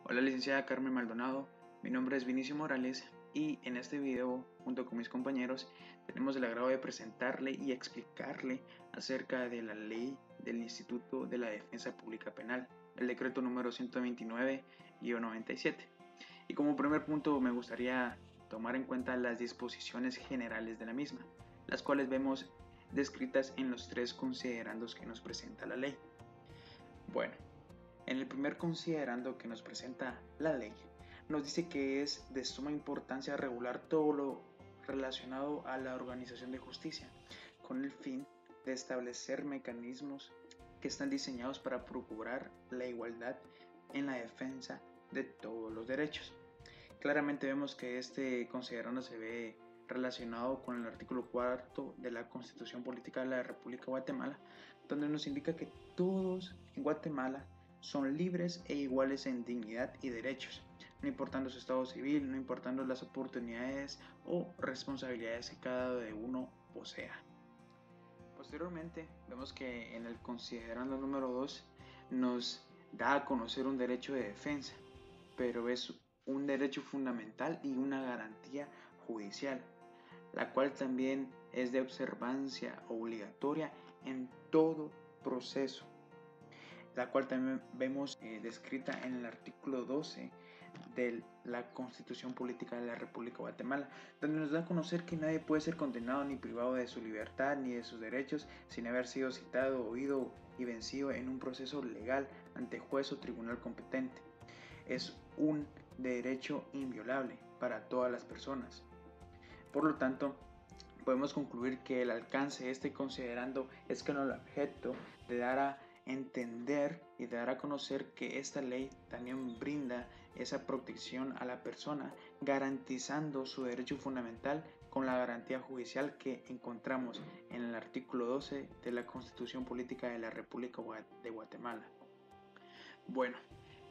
Hola licenciada Carmen Maldonado, mi nombre es Vinicio Morales y en este video, junto con mis compañeros, tenemos el agrado de presentarle y explicarle acerca de la ley del Instituto de la Defensa Pública Penal, el decreto número 129-97. Y como primer punto me gustaría tomar en cuenta las disposiciones generales de la misma, las cuales vemos descritas en los 3 considerandos que nos presenta la ley. Bueno, en el primer considerando que nos presenta la ley, nos dice que es de suma importancia regular todo lo relacionado a la organización de justicia, con el fin de establecer mecanismos que están diseñados para procurar la igualdad en la defensa de todos los derechos. Claramente vemos que este considerando se ve relacionado con el artículo 4 de la Constitución Política de la República de Guatemala, donde nos indica que todos en Guatemala son libres e iguales en dignidad y derechos, no importando su estado civil, no importando las oportunidades o responsabilidades que cada uno posea. Posteriormente, vemos que en el considerando número 2 nos da a conocer un derecho de defensa, pero es un derecho fundamental y una garantía judicial, la cual también es de observancia obligatoria en todo proceso, la cual también vemos descrita en el artículo 12 de la Constitución Política de la República de Guatemala, donde nos da a conocer que nadie puede ser condenado ni privado de su libertad ni de sus derechos sin haber sido citado, oído y vencido en un proceso legal ante juez o tribunal competente. Es un derecho inviolable para todas las personas. Por lo tanto, podemos concluir que el alcance de este considerando es con el objeto de dar a entender y de dar a conocer que esta ley también brinda esa protección a la persona, garantizando su derecho fundamental con la garantía judicial que encontramos en el artículo 12 de la Constitución Política de la República de Guatemala. Bueno,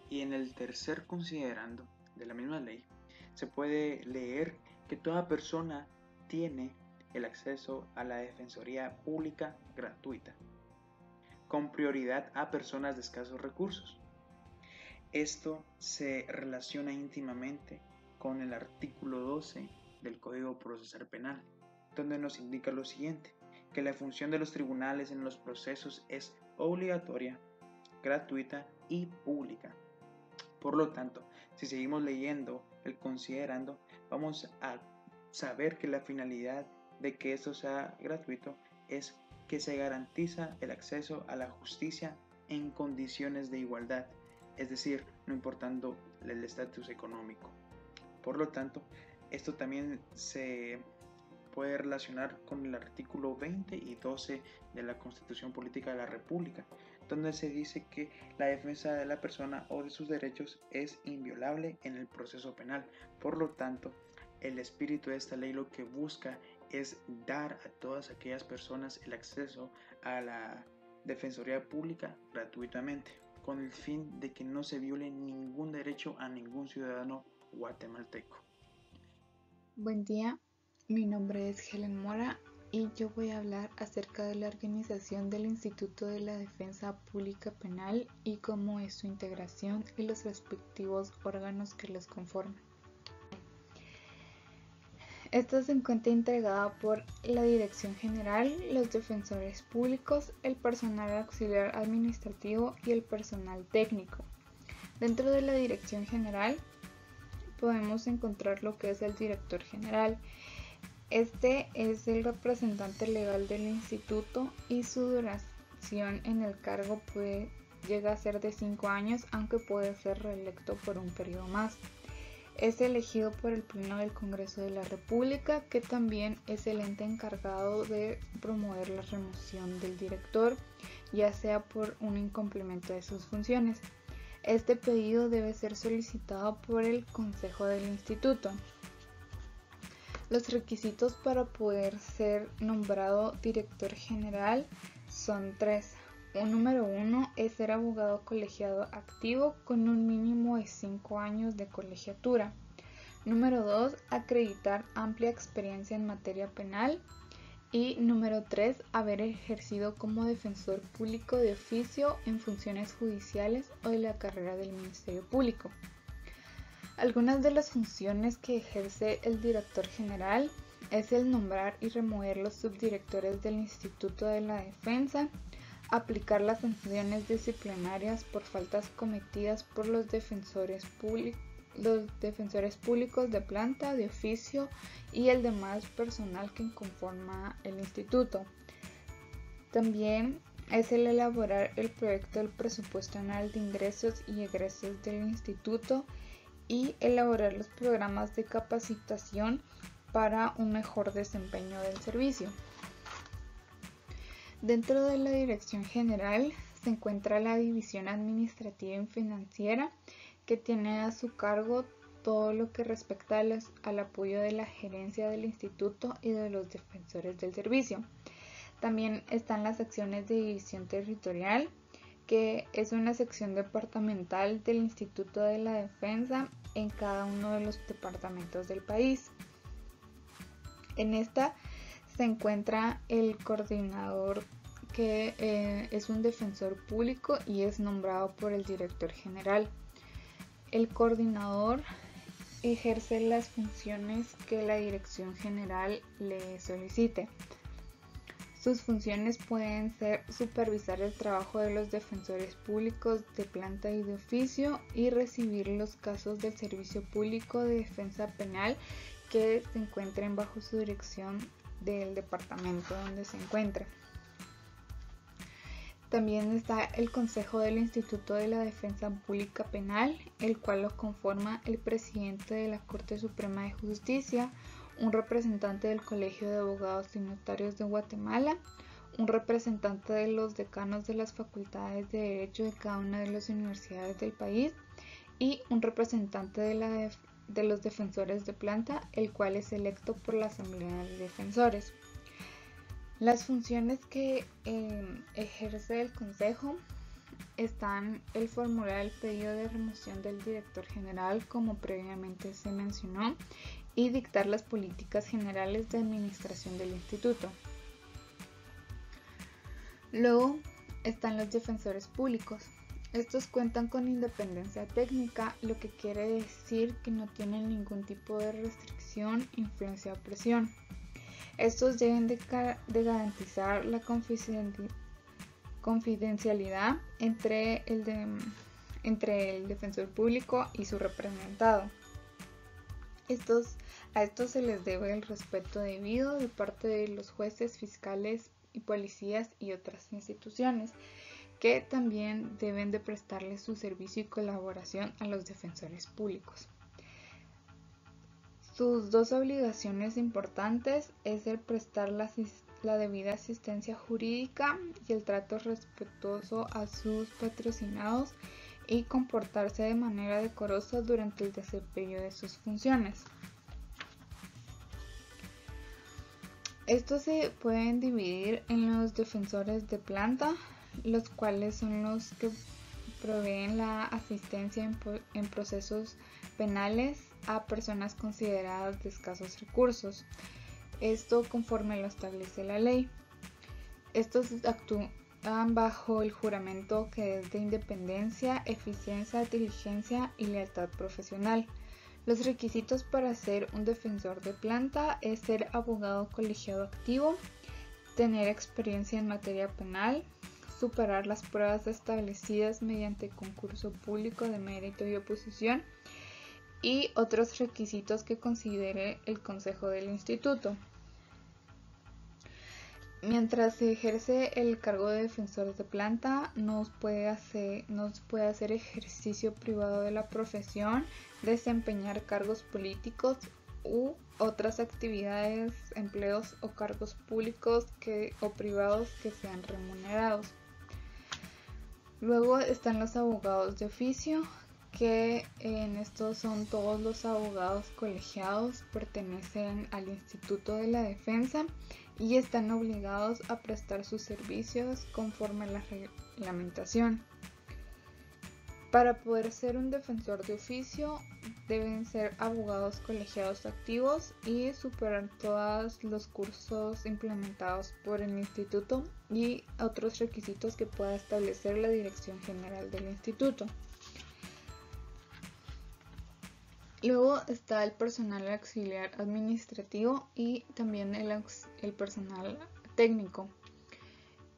y en el tercer considerando de la misma ley se puede leer que toda persona tiene el acceso a la defensoría pública gratuita, con prioridad a personas de escasos recursos. Esto se relaciona íntimamente con el artículo 12 del Código Procesal Penal, donde nos indica lo siguiente, que la función de los tribunales en los procesos es obligatoria, gratuita y pública. Por lo tanto, si seguimos leyendo el considerando, vamos a saber que la finalidad de que esto sea gratuito es que se garantiza el acceso a la justicia en condiciones de igualdad, es decir, no importando el estatus económico. Por lo tanto, esto también se puede relacionar con el artículo 20 y 12 de la Constitución Política de la República, donde se dice que la defensa de la persona o de sus derechos es inviolable en el proceso penal. Por lo tanto, el espíritu de esta ley lo que busca es dar a todas aquellas personas el acceso a la Defensoría Pública gratuitamente, con el fin de que no se viole ningún derecho a ningún ciudadano guatemalteco. Buen día, mi nombre es Helen Mora y yo voy a hablar acerca de la organización del Instituto de la Defensa Pública Penal y cómo es su integración y los respectivos órganos que los conforman. Esta se encuentra integrada por la Dirección General, los defensores públicos, el personal auxiliar administrativo y el personal técnico. Dentro de la Dirección General podemos encontrar lo que es el director general. Este es el representante legal del instituto y su duración en el cargo llega a ser de 5 años, aunque puede ser reelecto por un periodo más. Es elegido por el Pleno del Congreso de la República, que también es el ente encargado de promover la remoción del director, ya sea por un incumplimiento de sus funciones. Este pedido debe ser solicitado por el Consejo del Instituto. Los requisitos para poder ser nombrado director general son 3. Número 1 es ser abogado colegiado activo con un mínimo de 5 años de colegiatura. Número 2, acreditar amplia experiencia en materia penal. Y número 3, haber ejercido como defensor público de oficio en funciones judiciales o de la carrera del Ministerio Público. Algunas de las funciones que ejerce el director general es el nombrar y remover los subdirectores del Instituto de la Defensa, aplicar las sanciones disciplinarias por faltas cometidas por los defensores públicos de planta, de oficio y el demás personal que conforma el instituto. También es el elaborar el proyecto del presupuesto anual de ingresos y egresos del instituto y elaborar los programas de capacitación para un mejor desempeño del servicio. Dentro de la Dirección General se encuentra la División Administrativa y Financiera, que tiene a su cargo todo lo que respecta al apoyo de la gerencia del instituto y de los defensores del servicio. También están las secciones de división territorial, que es una sección departamental del Instituto de la Defensa en cada uno de los departamentos del país. En esta se encuentra el coordinador, que es un defensor público y es nombrado por el director general. El coordinador ejerce las funciones que la Dirección General le solicite. Sus funciones pueden ser supervisar el trabajo de los defensores públicos de planta y de oficio y recibir los casos del Servicio Público de Defensa Penal que se encuentren bajo su dirección del departamento donde se encuentra. También está el Consejo del Instituto de la Defensa Pública Penal, el cual lo conforma el presidente de la Corte Suprema de Justicia, un representante del Colegio de Abogados y Notarios de Guatemala, un representante de los decanos de las facultades de Derecho de cada una de las universidades del país y un representante de los defensores de planta, el cual es electo por la Asamblea de Defensores. Las funciones que ejerce el Consejo están el formular el pedido de remoción del director general, como previamente se mencionó, y dictar las políticas generales de administración del instituto. Luego están los defensores públicos. Estos cuentan con independencia técnica, lo que quiere decir que no tienen ningún tipo de restricción, influencia o presión. Estos deben de garantizar la confidencialidad entre el defensor público y su representado. A estos se les debe el respeto debido de parte de los jueces, fiscales y policías y otras instituciones, que también deben de prestarle su servicio y colaboración a los defensores públicos. Sus dos obligaciones importantes es el prestar la debida asistencia jurídica y el trato respetuoso a sus patrocinados y comportarse de manera decorosa durante el desempeño de sus funciones. Estos se pueden dividir en los defensores de planta, los cuales son los que proveen la asistencia en procesos penales a personas consideradas de escasos recursos. Esto conforme lo establece la ley. Estos actúan bajo el juramento que es de independencia, eficiencia, diligencia y lealtad profesional. Los requisitos para ser un defensor de planta es ser abogado colegiado activo, tener experiencia en materia penal, superar las pruebas establecidas mediante concurso público de mérito y oposición y otros requisitos que considere el Consejo del Instituto. Mientras se ejerce el cargo de defensor de planta, no se puede hacer ejercicio privado de la profesión, desempeñar cargos políticos u otras actividades, empleos o cargos públicos o privados que sean remunerados. Luego están los abogados de oficio, que en estos son todos los abogados colegiados, pertenecen al Instituto de la Defensa y están obligados a prestar sus servicios conforme a la reglamentación. Para poder ser un defensor de oficio deben ser abogados colegiados activos y superar todos los cursos implementados por el instituto y otros requisitos que pueda establecer la Dirección General del Instituto. Luego está el personal auxiliar administrativo y también el personal técnico.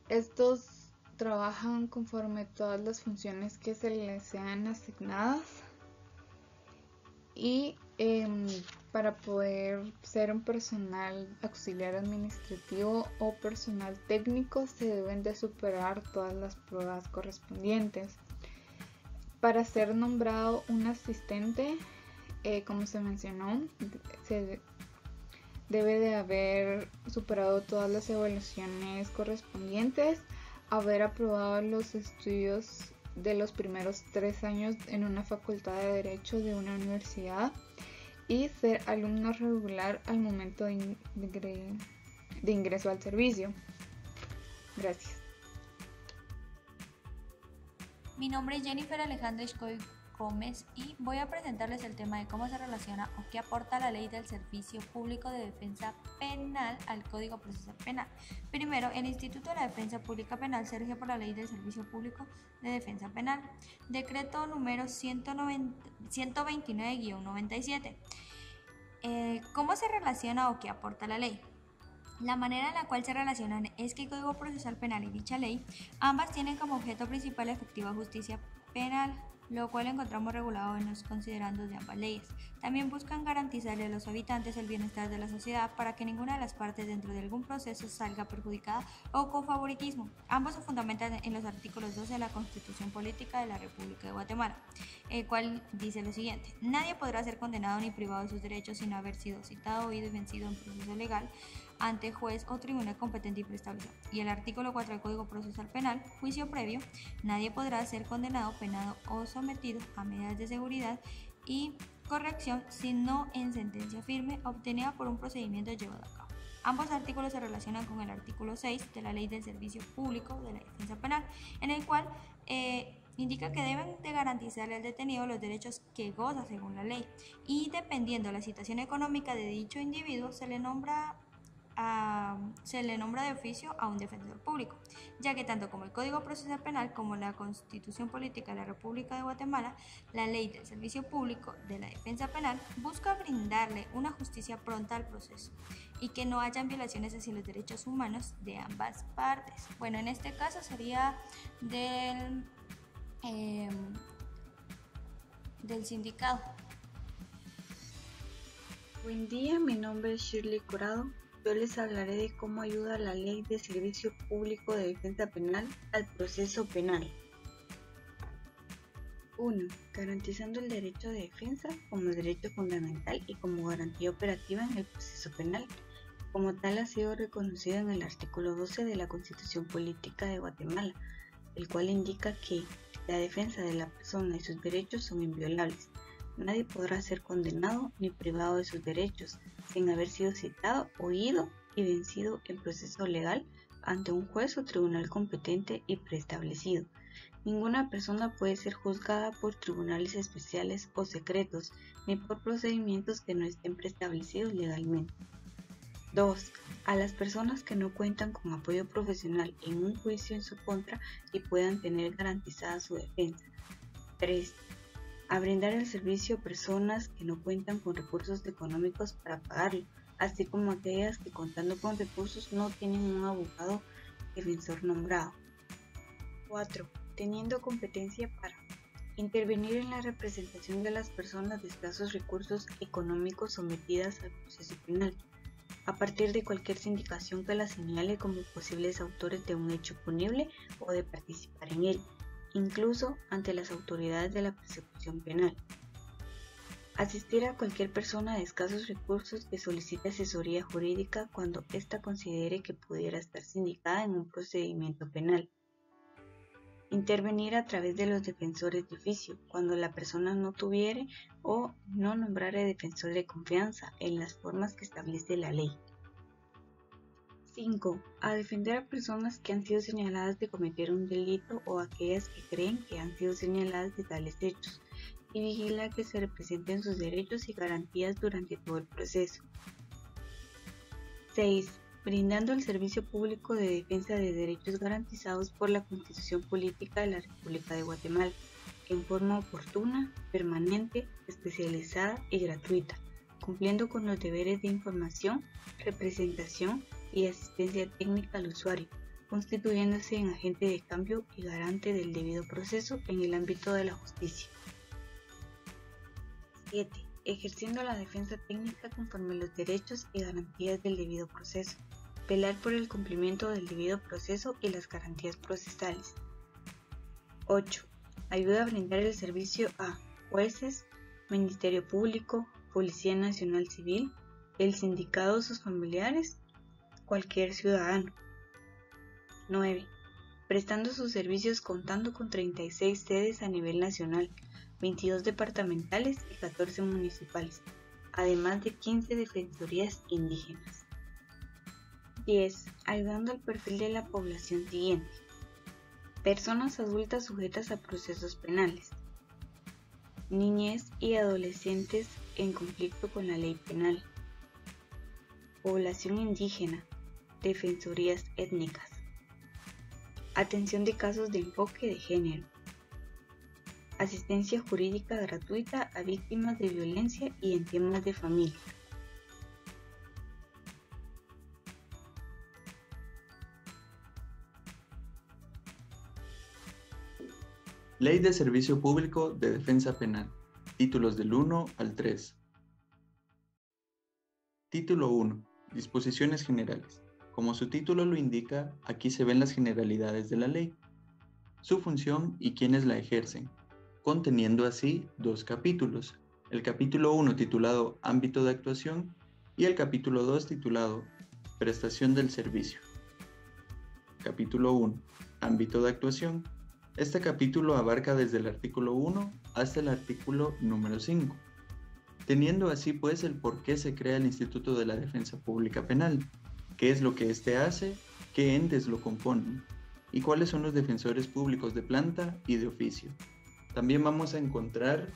Estos trabajan conforme todas las funciones que se les sean asignadas y para poder ser un personal auxiliar administrativo o personal técnico se deben de superar todas las pruebas correspondientes. Para ser nombrado un asistente, como se mencionó, se debe de haber superado todas las evaluaciones correspondientes, haber aprobado los estudios de los primeros 3 años en una facultad de Derecho de una universidad y ser alumno regular al momento de ingreso al servicio. Gracias. Mi nombre es Jennifer Alejandra Escoy Gómez y voy a presentarles el tema de cómo se relaciona o qué aporta la Ley del Servicio Público de Defensa Penal al Código Procesal Penal. Primero, el Instituto de la Defensa Pública Penal se rige por la Ley del Servicio Público de Defensa Penal, decreto número 129-97. ¿Cómo se relaciona o qué aporta la ley? La manera en la cual se relacionan es que el Código Procesal Penal y dicha ley, ambas tienen como objeto principal la efectiva justicia penal, lo cual encontramos regulado en los considerandos de ambas leyes. También buscan garantizarle a los habitantes el bienestar de la sociedad para que ninguna de las partes dentro de algún proceso salga perjudicada o con favoritismo. Ambos se fundamentan en los artículos 12 de la Constitución Política de la República de Guatemala, el cual dice lo siguiente: nadie podrá ser condenado ni privado de sus derechos sin haber sido citado, oído y vencido en proceso legal ante juez o tribunal competente y preestablecido. Y el artículo 4 del Código Procesal Penal, juicio previo: nadie podrá ser condenado, penado o sometido a medidas de seguridad y corrección sino en sentencia firme obtenida por un procedimiento llevado a cabo. Ambos artículos se relacionan con el artículo 6 de la Ley del Servicio Público de la Defensa Penal, en el cual indica que deben de garantizarle al detenido los derechos que goza según la ley, y dependiendo de la situación económica de dicho individuo se le nombra de oficio a un defensor público, ya que tanto como el Código Procesal Penal como la Constitución Política de la República de Guatemala, la Ley del Servicio Público de la Defensa Penal busca brindarle una justicia pronta al proceso y que no hayan violaciones hacia los derechos humanos de ambas partes. Bueno, en este caso sería del sindicato. Buen día, mi nombre es Shirley Corado. Yo les hablaré de cómo ayuda la Ley de Servicio Público de Defensa Penal al proceso penal. 1. Garantizando el derecho de defensa como derecho fundamental y como garantía operativa en el proceso penal. Como tal ha sido reconocido en el artículo 12 de la Constitución Política de Guatemala, el cual indica que la defensa de la persona y sus derechos son inviolables. Nadie podrá ser condenado ni privado de sus derechos sin haber sido citado, oído y vencido en proceso legal ante un juez o tribunal competente y preestablecido. Ninguna persona puede ser juzgada por tribunales especiales o secretos, ni por procedimientos que no estén preestablecidos legalmente. 2. A las personas que no cuentan con apoyo profesional en un juicio en su contra y puedan tener garantizada su defensa. 3. A brindar el servicio a personas que no cuentan con recursos económicos para pagarlo, así como aquellas que contando con recursos no tienen un abogado defensor nombrado. 4. Teniendo competencia para intervenir en la representación de las personas de escasos recursos económicos sometidas al proceso penal, a partir de cualquier sindicación que las señale como posibles autores de un hecho punible o de participar en él, incluso ante las autoridades de la persecución penal. Asistir a cualquier persona de escasos recursos que solicite asesoría jurídica cuando ésta considere que pudiera estar sindicada en un procedimiento penal. Intervenir a través de los defensores de oficio cuando la persona no tuviere o no nombrare defensor de confianza en las formas que establece la ley. 5. A defender a personas que han sido señaladas de cometer un delito o aquellas que creen que han sido señaladas de tales hechos, y vigilar que se representen sus derechos y garantías durante todo el proceso. 6. Brindando el servicio público de defensa de derechos garantizados por la Constitución Política de la República de Guatemala, en forma oportuna, permanente, especializada y gratuita, cumpliendo con los deberes de información, representación y asistencia técnica al usuario, constituyéndose en agente de cambio y garante del debido proceso en el ámbito de la justicia. 7. Ejerciendo la defensa técnica conforme a los derechos y garantías del debido proceso. Velar por el cumplimiento del debido proceso y las garantías procesales. 8. Ayuda a brindar el servicio a jueces, Ministerio Público, Policía Nacional Civil, el sindicato, sus familiares, cualquier ciudadano. 9. Prestando sus servicios contando con 36 sedes a nivel nacional, 22 departamentales y 14 municipales, además de 15 defensorías indígenas. 10. Ayudando al perfil de la población siguiente. Personas adultas sujetas a procesos penales. Niñez y adolescentes en conflicto con la ley penal. Población indígena. Defensorías étnicas. Atención de casos de enfoque de género. Asistencia jurídica gratuita a víctimas de violencia y en temas de familia. Ley de Servicio Público de Defensa Penal. Títulos del 1 al 3. Título 1. Disposiciones generales. Como su título lo indica, aquí se ven las generalidades de la ley, su función y quienes la ejercen, conteniendo así 2 capítulos. El capítulo 1 titulado Ámbito de actuación y el capítulo 2 titulado Prestación del servicio. Capítulo 1. Ámbito de actuación. Este capítulo abarca desde el artículo 1 hasta el artículo número 5, teniendo así pues el por qué se crea el Instituto de la Defensa Pública Penal, qué es lo que éste hace, qué entes lo componen y cuáles son los defensores públicos de planta y de oficio. También vamos a encontrar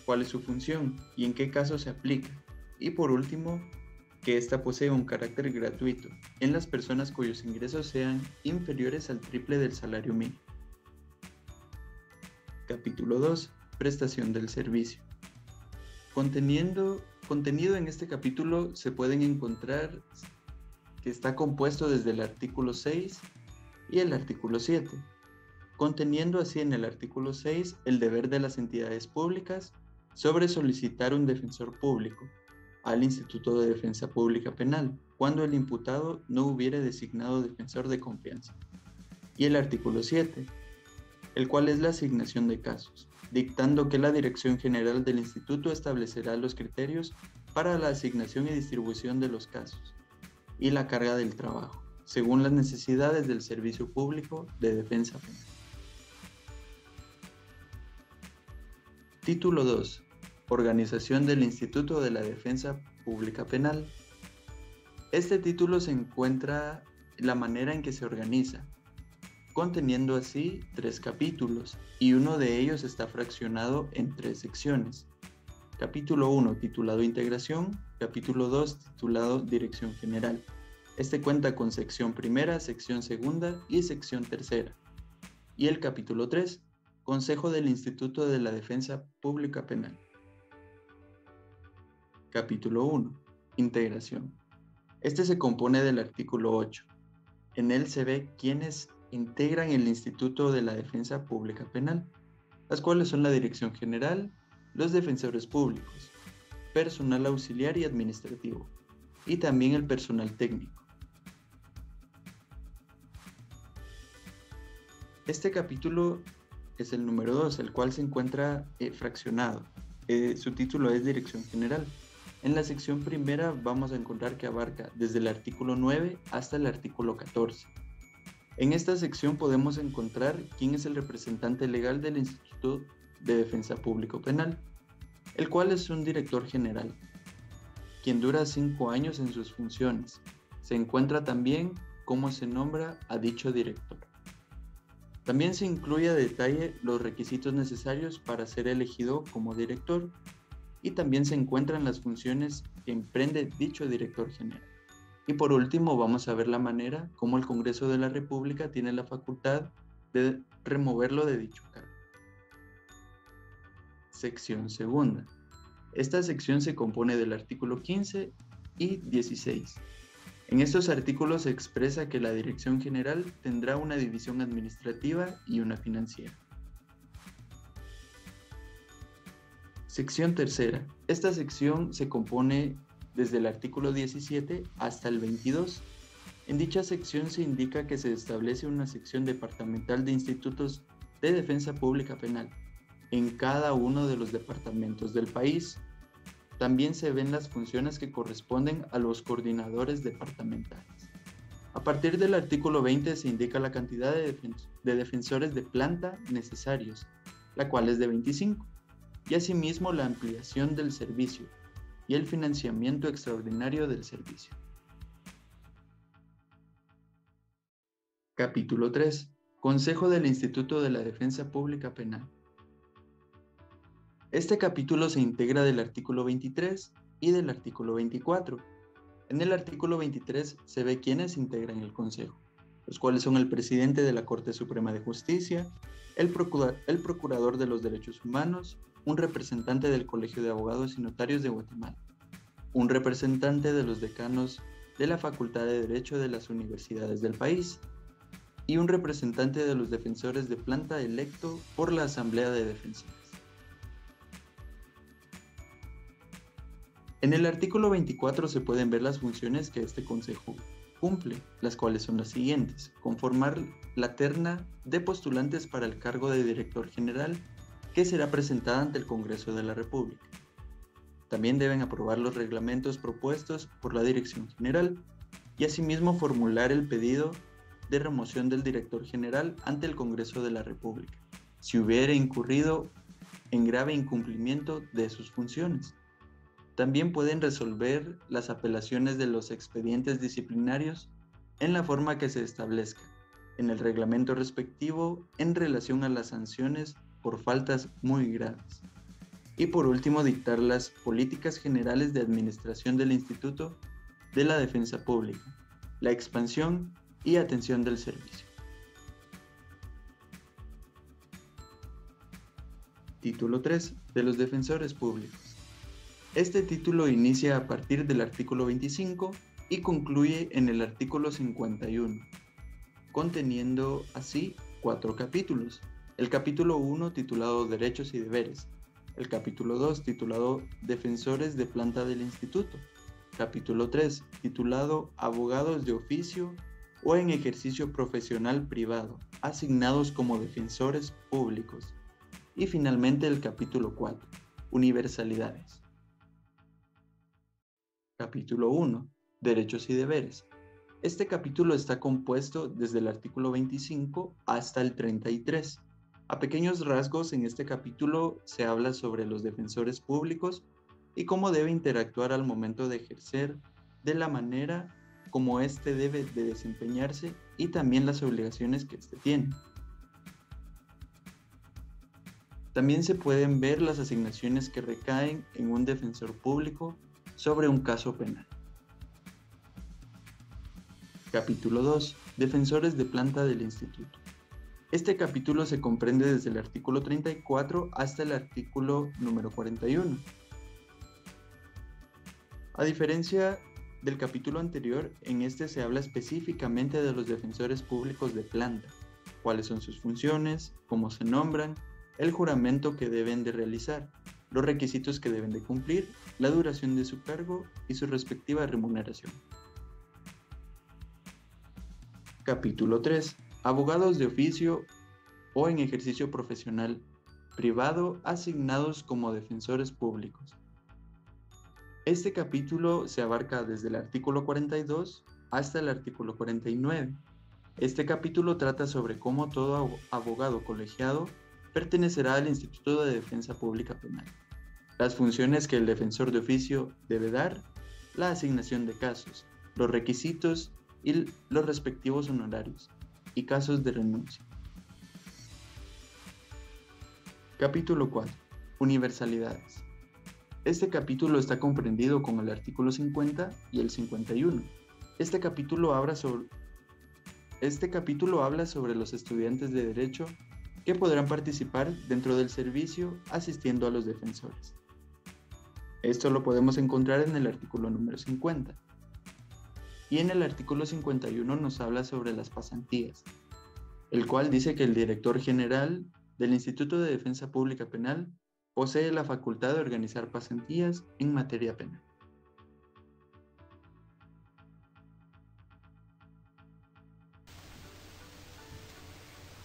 cuál es su función y en qué casos se aplica. Y por último, que ésta posee un carácter gratuito en las personas cuyos ingresos sean inferiores al triple del salario mínimo. Capítulo 2. Prestación del servicio. Contenido en este capítulo se pueden encontrar que está compuesto desde el artículo 6 y el artículo 7, conteniendo así en el artículo 6 el deber de las entidades públicas sobre solicitar un defensor público al Instituto de Defensa Pública Penal cuando el imputado no hubiere designado defensor de confianza. Y el artículo 7, el cual es la asignación de casos, dictando que la Dirección General del Instituto establecerá los criterios para la asignación y distribución de los casos y la carga del trabajo, según las necesidades del servicio público de defensa penal. Título 2. Organización del Instituto de la Defensa Pública Penal. Este título se encuentra la manera en que se organiza, conteniendo así 3 capítulos, y uno de ellos está fraccionado en 3 secciones. Capítulo 1 titulado Integración, capítulo 2 titulado Dirección General. Este cuenta con sección primera, sección segunda y sección tercera. Y el capítulo 3, Consejo del Instituto de la Defensa Pública Penal. Capítulo 1, Integración. Este se compone del artículo 8. En él se ve quiénes integran el Instituto de la Defensa Pública Penal, las cuales son la Dirección General, los defensores públicos, personal auxiliar y administrativo, y también el personal técnico. Este capítulo es el número 2, el cual se encuentra fraccionado. Su título es Dirección General. En la sección primera vamos a encontrar que abarca desde el artículo 9 hasta el artículo 14. En esta sección podemos encontrar quién es el representante legal del Instituto de Defensa Público Penal, el cual es un director general, quien dura 5 años en sus funciones. Se encuentra también cómo se nombra a dicho director. También se incluye a detalle los requisitos necesarios para ser elegido como director y también se encuentran las funciones que emprende dicho director general. Y por último vamos a ver la manera como el Congreso de la República tiene la facultad de removerlo de dicho cargo. sección segunda. Esta sección se compone del artículo 15 y 16. En estos artículos se expresa que la Dirección General tendrá una división administrativa y una financiera. Sección tercera. Esta sección se compone desde el artículo 17 hasta el 22. En dicha sección se indica que se establece una sección departamental de institutos de defensa pública penal en cada uno de los departamentos del país. También se ven las funciones que corresponden a los coordinadores departamentales. A partir del artículo 20 se indica la cantidad de defensores de planta necesarios, la cual es de 25, y asimismo la ampliación del servicio y el financiamiento extraordinario del servicio. Capítulo 3. Consejo del Instituto de la Defensa Pública Penal. Este capítulo se integra del artículo 23 y del artículo 24. En el artículo 23 se ve quiénes integran el Consejo, los cuales son el presidente de la Corte Suprema de Justicia, el procurador de los derechos humanos, un representante del Colegio de Abogados y Notarios de Guatemala, un representante de los decanos de la Facultad de Derecho de las universidades del país y un representante de los defensores de planta electo por la Asamblea de Defensores. En el artículo 24 se pueden ver las funciones que este consejo cumple, las cuales son las siguientes: conformar la terna de postulantes para el cargo de director general que será presentada ante el Congreso de la República. También deben aprobar los reglamentos propuestos por la Dirección General y asimismo formular el pedido de remoción del director general ante el Congreso de la República, si hubiera incurrido en grave incumplimiento de sus funciones. También pueden resolver las apelaciones de los expedientes disciplinarios en la forma que se establezca en el reglamento respectivo en relación a las sanciones por faltas muy graves. Y por último, dictar las políticas generales de administración del Instituto de la Defensa Pública, la expansión y atención del servicio. Título 3 de los defensores públicos. Este título inicia a partir del artículo 25 y concluye en el artículo 51, conteniendo así 4 capítulos. El capítulo 1 titulado Derechos y Deberes, el capítulo 2 titulado Defensores de planta del Instituto, capítulo 3 titulado Abogados de oficio o en ejercicio profesional privado, asignados como defensores públicos, y finalmente el capítulo 4, Universalidades. Capítulo 1, Derechos y Deberes. Este capítulo está compuesto desde el artículo 25 hasta el 33. A pequeños rasgos, en este capítulo se habla sobre los defensores públicos y cómo debe interactuar al momento de ejercer, de la manera como éste debe de desempeñarse y también las obligaciones que éste tiene. También se pueden ver las asignaciones que recaen en un defensor público sobre un caso penal. Capítulo 2. Defensores de planta del Instituto. Este capítulo se comprende desde el artículo 34 hasta el artículo número 41. A diferencia del capítulo anterior, en este se habla específicamente de los defensores públicos de planta, cuáles son sus funciones, cómo se nombran, el juramento que deben de realizar, los requisitos que deben de cumplir, la duración de su cargo y su respectiva remuneración. Capítulo 3. Abogados de oficio o en ejercicio profesional privado asignados como defensores públicos. Este capítulo se abarca desde el artículo 42 hasta el artículo 49. Este capítulo trata sobre cómo todo abogado colegiado pertenecerá al Instituto de Defensa Pública Penal, las funciones que el defensor de oficio debe dar, la asignación de casos, los requisitos y los respectivos honorarios y casos de renuncia. Capítulo 4. Universalidades. Este capítulo está comprendido con el artículo 50 y el 51. Este capítulo habla sobre los estudiantes de Derecho que podrán participar dentro del servicio asistiendo a los defensores. Esto lo podemos encontrar en el artículo número 50. Y en el artículo 51 nos habla sobre las pasantías, el cual dice que el director general del Instituto de Defensa Pública Penal posee la facultad de organizar pasantías en materia penal.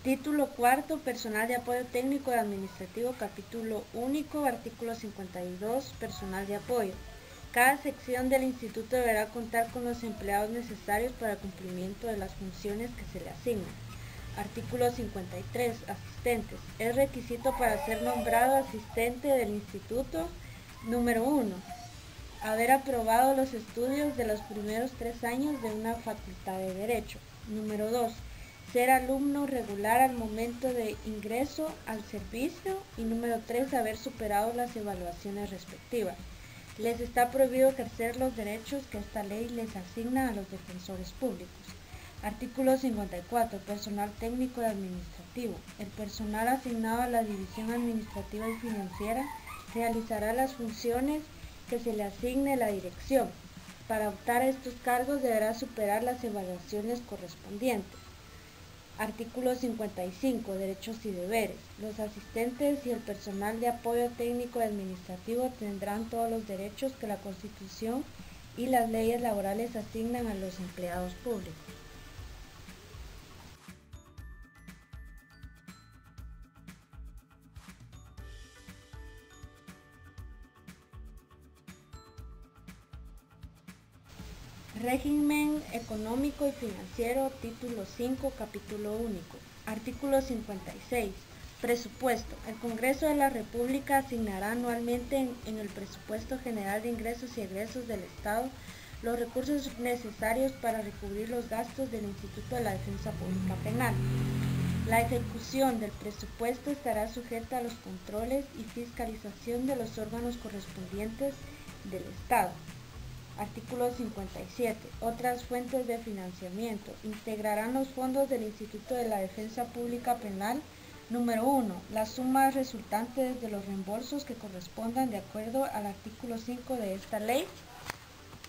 Título cuarto, personal de apoyo técnico y administrativo, capítulo único, artículo 52, personal de apoyo. Cada sección del instituto deberá contar con los empleados necesarios para el cumplimiento de las funciones que se le asignan. Artículo 53, asistentes. Es requisito para ser nombrado asistente del instituto, número 1, haber aprobado los estudios de los primeros 3 años de una facultad de Derecho. Número 2, ser alumno regular al momento de ingreso al servicio. Y número 3, haber superado las evaluaciones respectivas. Les está prohibido ejercer los derechos que esta ley les asigna a los defensores públicos. Artículo 54, personal técnico y administrativo. El personal asignado a la división administrativa y financiera realizará las funciones que se le asigne la dirección. Para optar a estos cargos deberá superar las evaluaciones correspondientes. Artículo 55, derechos y deberes. Los asistentes y el personal de apoyo técnico y administrativo tendrán todos los derechos que la Constitución y las leyes laborales asignan a los empleados públicos. Régimen económico y financiero, título 5, capítulo único. Artículo 56. Presupuesto. El Congreso de la República asignará anualmente en el Presupuesto General de Ingresos y Egresos del Estado los recursos necesarios para recubrir los gastos del Instituto de la Defensa Pública Penal. La ejecución del presupuesto estará sujeta a los controles y fiscalización de los órganos correspondientes del Estado. Artículo 57. Otras fuentes de financiamiento. Integrarán los fondos del Instituto de la Defensa Pública Penal. Número 1. Las sumas resultantes de los reembolsos que correspondan de acuerdo al artículo 5 de esta ley,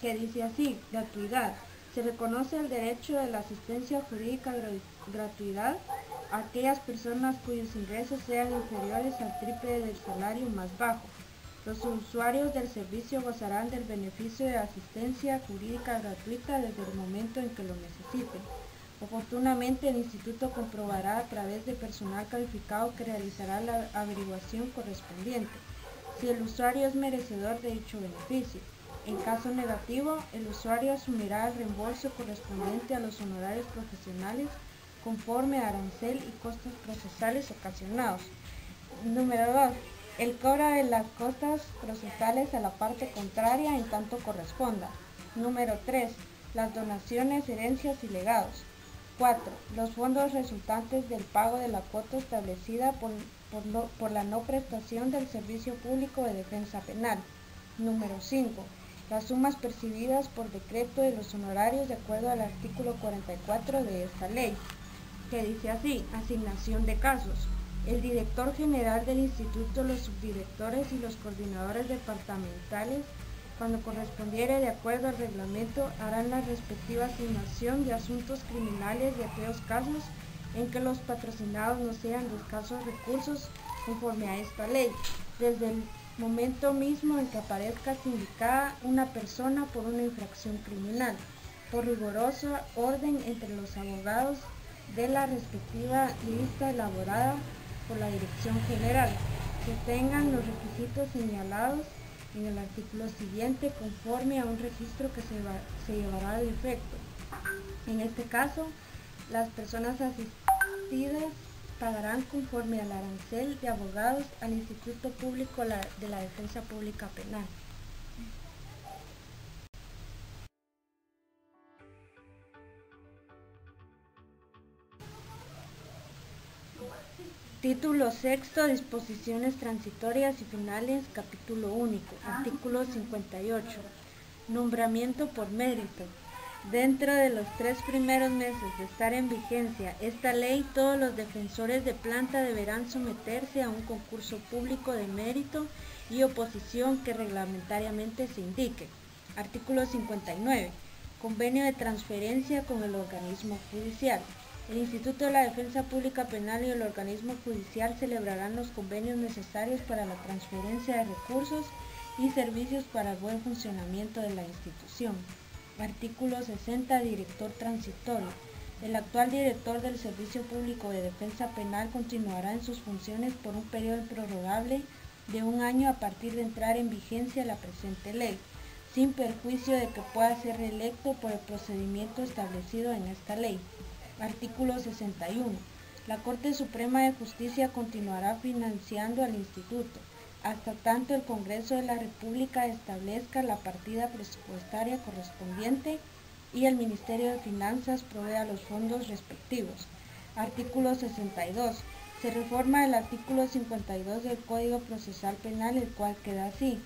que dice así: gratuidad. Se reconoce el derecho de la asistencia jurídica gratuidad a aquellas personas cuyos ingresos sean inferiores al triple del salario más bajo. Los usuarios del servicio gozarán del beneficio de asistencia jurídica gratuita desde el momento en que lo necesiten. Oportunamente, el Instituto comprobará a través de personal calificado que realizará la averiguación correspondiente si el usuario es merecedor de dicho beneficio. En caso negativo, el usuario asumirá el reembolso correspondiente a los honorarios profesionales conforme a arancel y costos procesales ocasionados. Número 2. El cobro de las costas procesales a la parte contraria en tanto corresponda. Número 3. Las donaciones, herencias y legados. 4. Los fondos resultantes del pago de la cuota establecida por la no prestación del servicio público de defensa penal. Número 5. Las sumas percibidas por decreto de los honorarios de acuerdo al artículo 44 de esta ley, que dice así: asignación de casos. El director general del instituto, los subdirectores y los coordinadores departamentales, cuando correspondiere de acuerdo al reglamento, harán la respectiva asignación de asuntos criminales de aquellos casos en que los patrocinados no sean de escasos recursos conforme a esta ley, desde el momento mismo en que aparezca sindicada una persona por una infracción criminal, por riguroso orden entre los abogados de la respectiva lista elaborada por la Dirección General, que tengan los requisitos señalados en el artículo siguiente conforme a un registro que se llevará de efecto. En este caso, las personas asistidas pagarán conforme al arancel de abogados al Instituto Público de la Defensa Pública Penal. Título sexto, disposiciones transitorias y finales, capítulo único, artículo 58. Nombramiento por mérito. Dentro de los 3 primeros meses de estar en vigencia esta ley, todos los defensores de planta deberán someterse a un concurso público de mérito y oposición que reglamentariamente se indique. Artículo 59. Convenio de transferencia con el organismo judicial. El Instituto de la Defensa Pública Penal y el organismo judicial celebrarán los convenios necesarios para la transferencia de recursos y servicios para el buen funcionamiento de la institución. Artículo 60. Director transitorio. El actual director del Servicio Público de Defensa Penal continuará en sus funciones por un periodo prorrogable de 1 año a partir de entrar en vigencia la presente ley, sin perjuicio de que pueda ser reelecto por el procedimiento establecido en esta ley. Artículo 61. La Corte Suprema de Justicia continuará financiando al Instituto, hasta tanto el Congreso de la República establezca la partida presupuestaria correspondiente y el Ministerio de Finanzas provea los fondos respectivos. Artículo 62. Se reforma el artículo 52 del Código Procesal Penal, el cual queda así.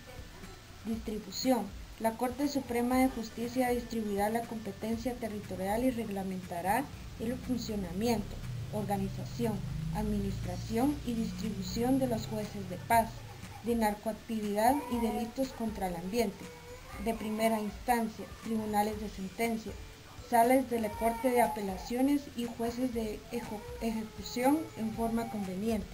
Distribución. La Corte Suprema de Justicia distribuirá la competencia territorial y reglamentará el funcionamiento, organización, administración y distribución de los jueces de paz, de narcoactividad y delitos contra el ambiente, de primera instancia, tribunales de sentencia, salas de la Corte de Apelaciones y jueces de ejecución en forma conveniente.